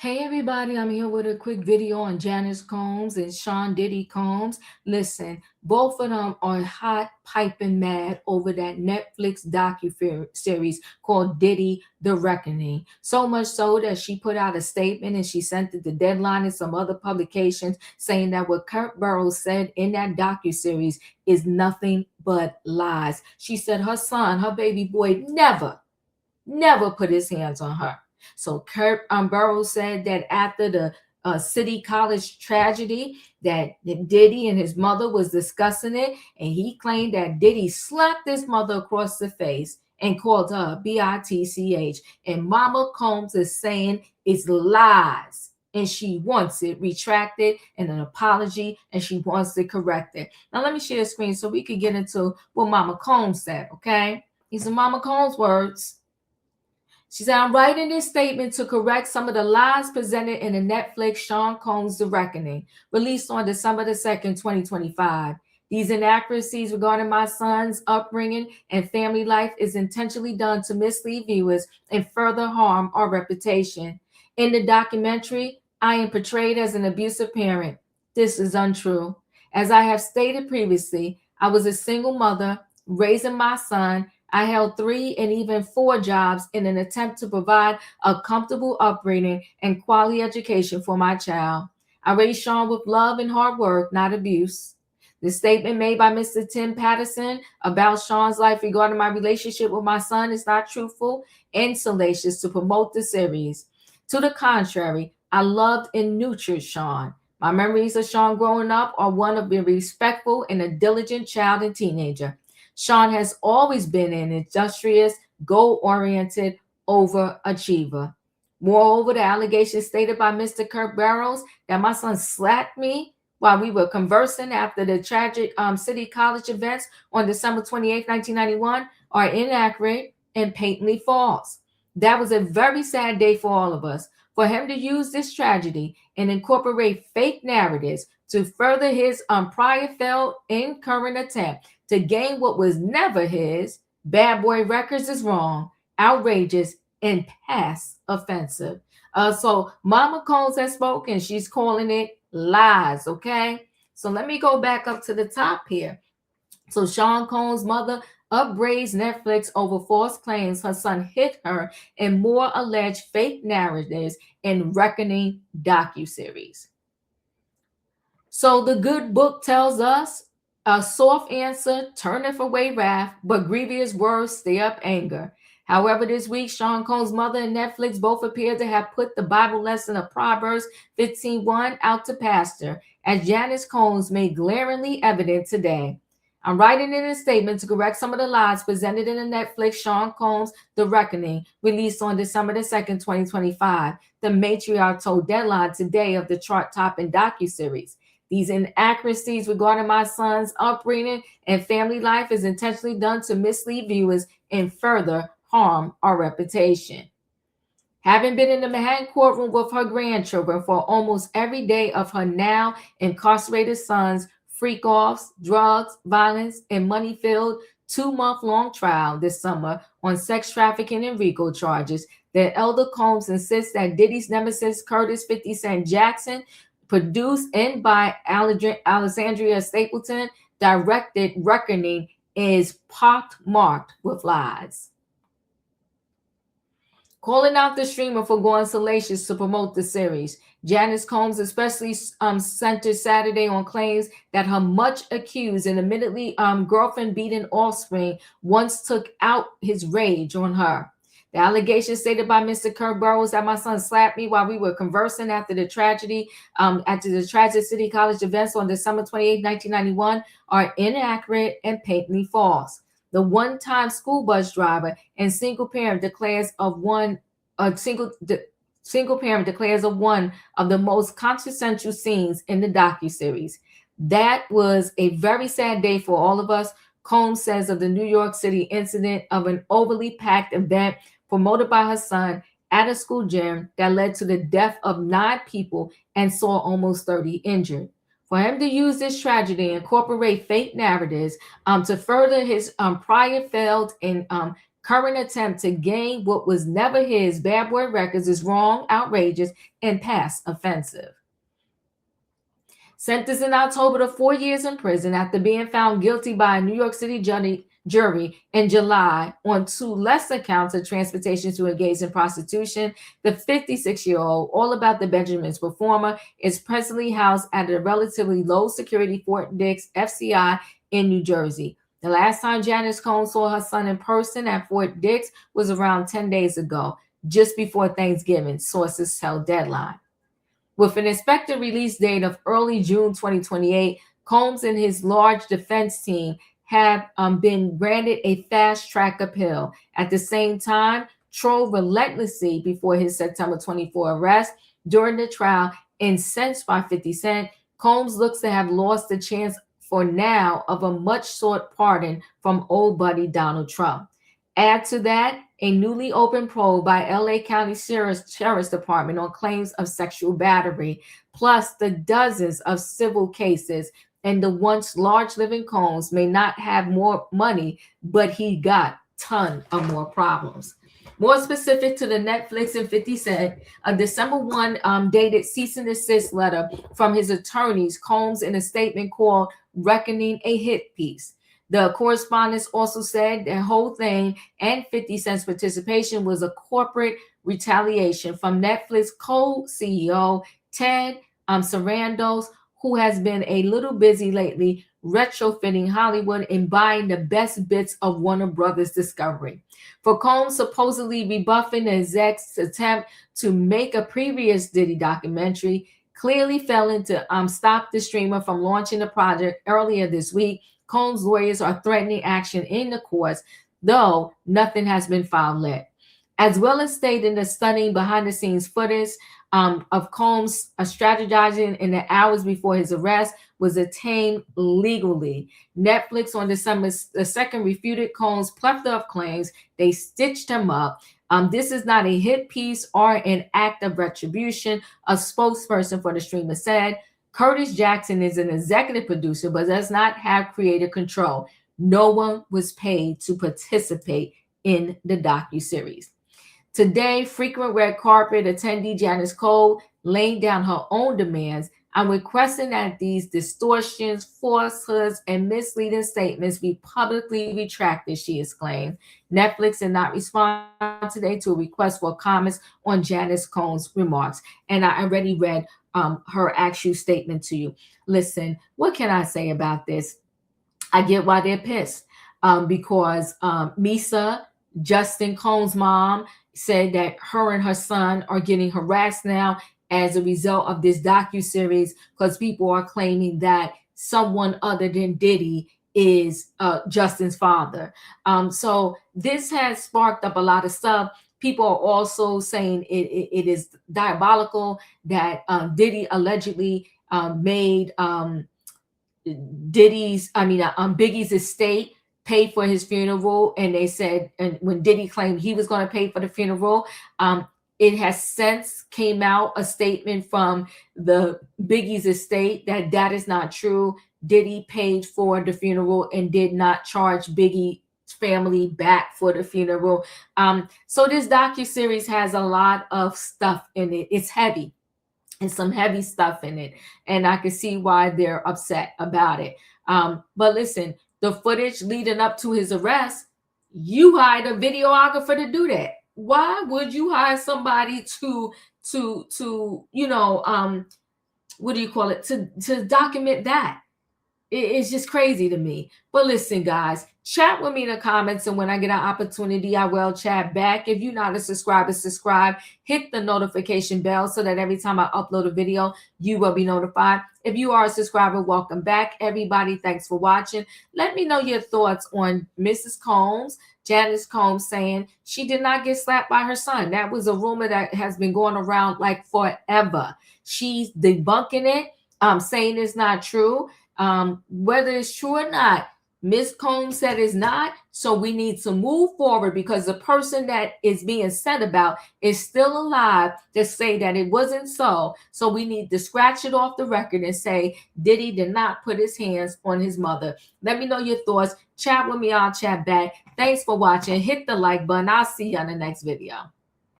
Hey everybody, I'm here with a quick video on Janice Combs and Sean Diddy Combs. Listen, both of them are hot, piping mad over that Netflix docu-series called Diddy, The Reckoning. So much so that she put out a statement and she sent it to Deadline and some other publications saying that what Kirk Burrows said in that docu-series is nothing but lies. She said her son, her baby boy, never put his hands on her. So Kirk Burrows said that after the City College tragedy, that Diddy and his mother was discussing it, and he claimed that Diddy slapped his mother across the face and called her bitch. And Mama Combs is saying it's lies. And she wants it retracted and an apology, and she wants to correct it. Now, let me share the screen so we can get into what Mama Combs said, okay? These are Mama Combs' words. She said, I'm writing this statement to correct some of the lies presented in the Netflix Sean Combs The Reckoning, released on December the 2nd, 2025. These inaccuracies regarding my son's upbringing and family life is intentionally done to mislead viewers and further harm our reputation. In the documentary, I am portrayed as an abusive parent. This is untrue. As I have stated previously, I was a single mother raising my son. I held 3 and even 4 jobs in an attempt to provide a comfortable upbringing and quality education for my child. I raised Sean with love and hard work, not abuse. The statement made by Mr. Tim Patterson about Sean's life regarding my relationship with my son is not truthful and salacious to promote the series. To the contrary, I loved and nurtured Sean. My memories of Sean growing up are one of being respectful and a diligent child and teenager. Sean has always been an industrious, goal-oriented overachiever. Moreover, the allegation stated by Mr. Kirk Burrows that my son slapped me while we were conversing after the tragic City College events on December 28, 1991, are inaccurate and patently false. That was a very sad day for all of us. For him to use this tragedy and incorporate fake narratives to further his prior failed and current attempt to gain what was never his, bad boy records is wrong, outrageous, and past offensive. So Mama Combs has spoken. She's calling it lies, okay? So let me go back up to the top here. So Sean Combs' mother upbraids Netflix over false claims her son hit her and more alleged fake narratives in Reckoning docuseries. So the good book tells us a soft answer turneth away wrath, but grievous words stir up anger. However, this week, Sean Combs' mother and Netflix both appear to have put the Bible lesson of Proverbs 15:1 out to pasture, as Janice Combs made glaringly evident today. I'm writing in a statement to correct some of the lies presented in the Netflix Sean Combs The Reckoning, released on December the 2nd, 2025. The matriarch told Deadline today of the chart-topping docuseries. These inaccuracies regarding my son's upbringing and family life is intentionally done to mislead viewers and further harm our reputation. Having been in the Manhattan courtroom with her grandchildren for almost every day of her now incarcerated son's freak-offs, drugs, violence, and money-filled 2-month-long trial this summer on sex trafficking and RICO charges, the elder Combs insists that Diddy's nemesis Curtis 50 Cent Jackson, produced and by Alexandria Stapleton, directed Reckoning, is pockmarked with lies. Calling out the streamer for going salacious to promote the series, Janice Combs especially centered Saturday on claims that her much accused and admittedly girlfriend-beaten offspring once took out his rage on her. The allegation stated by Mr. Kirk Burrows that my son slapped me while we were conversing after the tragic City College events on December 28, 1991, are inaccurate and patently false. The one-time school bus driver and single parent declares of one of the most consequential scenes in the docuseries. That was a very sad day for all of us. Combs says of the New York City incident of an overly packed event promoted by her son at a school gym that led to the death of 9 people and saw almost 30 injured. For him to use this tragedy and incorporate fake narratives to further his prior failed and current attempt to gain what was never his, bad boy records, is wrong, outrageous, and past offensive. Sentenced in October to 4 years in prison after being found guilty by a New York City jury in July on 2 lesser counts of transportation to engage in prostitution, the 56-year-old, all about the Benjamins performer, is presently housed at a relatively low security Fort Dix FCI in New Jersey. The last time Janice Combs saw her son in person at Fort Dix was around 10 days ago, just before Thanksgiving, sources tell Deadline. With an expected release date of early June 2028, Combs and his large defense team have been granted a fast-track appeal. At the same time, trove relentlessly before his September 24 arrest. During the trial, incensed by 50 Cent, Combs looks to have lost the chance for now of a much-sought pardon from old buddy Donald Trump. Add to that a newly opened probe by LA County Sheriff's Department on claims of sexual battery, plus the dozens of civil cases, and the once large living Combs may not have more money, but he got ton of more problems. More specific to the Netflix and 50 Cent, a December 1 dated cease and desist letter from his attorneys, Combs, in a statement called Reckoning, a hit piece. The correspondence also said the whole thing and 50 Cent's participation was a corporate retaliation from Netflix co-CEO Ted Sarandos, who has been a little busy lately retrofitting Hollywood and buying the best bits of Warner Brothers Discovery. For Combs supposedly rebuffing the exec's attempt to make a previous Diddy documentary, clearly failing to stop the streamer from launching the project earlier this week, Combs' lawyers are threatening action in the courts, though nothing has been filed yet. As well as stating the stunning behind-the-scenes footage of Combs strategizing in the hours before his arrest was obtained legally. Netflix on December 2nd refuted Combs' plethora of claims. They stitched him up. This is not a hit piece or an act of retribution, a spokesperson for the streamer said. Curtis Jackson is an executive producer, but does not have creative control. No one was paid to participate in the docuseries. Today, frequent red carpet attendee Janice Combs laying down her own demands. I'm requesting that these distortions, falsehoods, and misleading statements be publicly retracted, she exclaimed. Netflix did not respond today to a request for comments on Janice Combs' remarks. And I already read her actual statement to you. Listen, what can I say about this? I get why they're pissed because Misa, Justin Combs' mom, said that her and her son are getting harassed now as a result of this docuseries because people are claiming that someone other than Diddy is Justin's father. So this has sparked up a lot of stuff. People are also saying it is diabolical that Diddy allegedly made Biggie's estate pay for his funeral, and they said, and when Diddy claimed he was going to pay for the funeral, it has since came out a statement from the Biggie's estate that is not true. Diddy paid for the funeral and did not charge Biggie family back for the funeral. So this docuseries has a lot of stuff in it. It's heavy. It's some heavy stuff in it. And I can see why they're upset about it. But listen, the footage leading up to his arrest, you hired a videographer to do that. Why would you hire somebody to document that? It's just crazy to me. But listen, guys, chat with me in the comments, and when I get an opportunity, I will chat back. If you're not a subscriber, subscribe. Hit the notification bell so that every time I upload a video, you will be notified. If you are a subscriber, welcome back, everybody. Thanks for watching. Let me know your thoughts on Mrs. Combs, Janice Combs, saying she did not get slapped by her son. That was a rumor that has been going around like forever. She's debunking it, saying it's not true. Whether it's true or not, Ms. Combs said it's not, so we need to move forward because the person that is being said about is still alive to say that it wasn't so. So we need to scratch it off the record and say Diddy did not put his hands on his mother. Let me know your thoughts. Chat with me, I'll chat back. Thanks for watching. Hit the like button. I'll see you on the next video.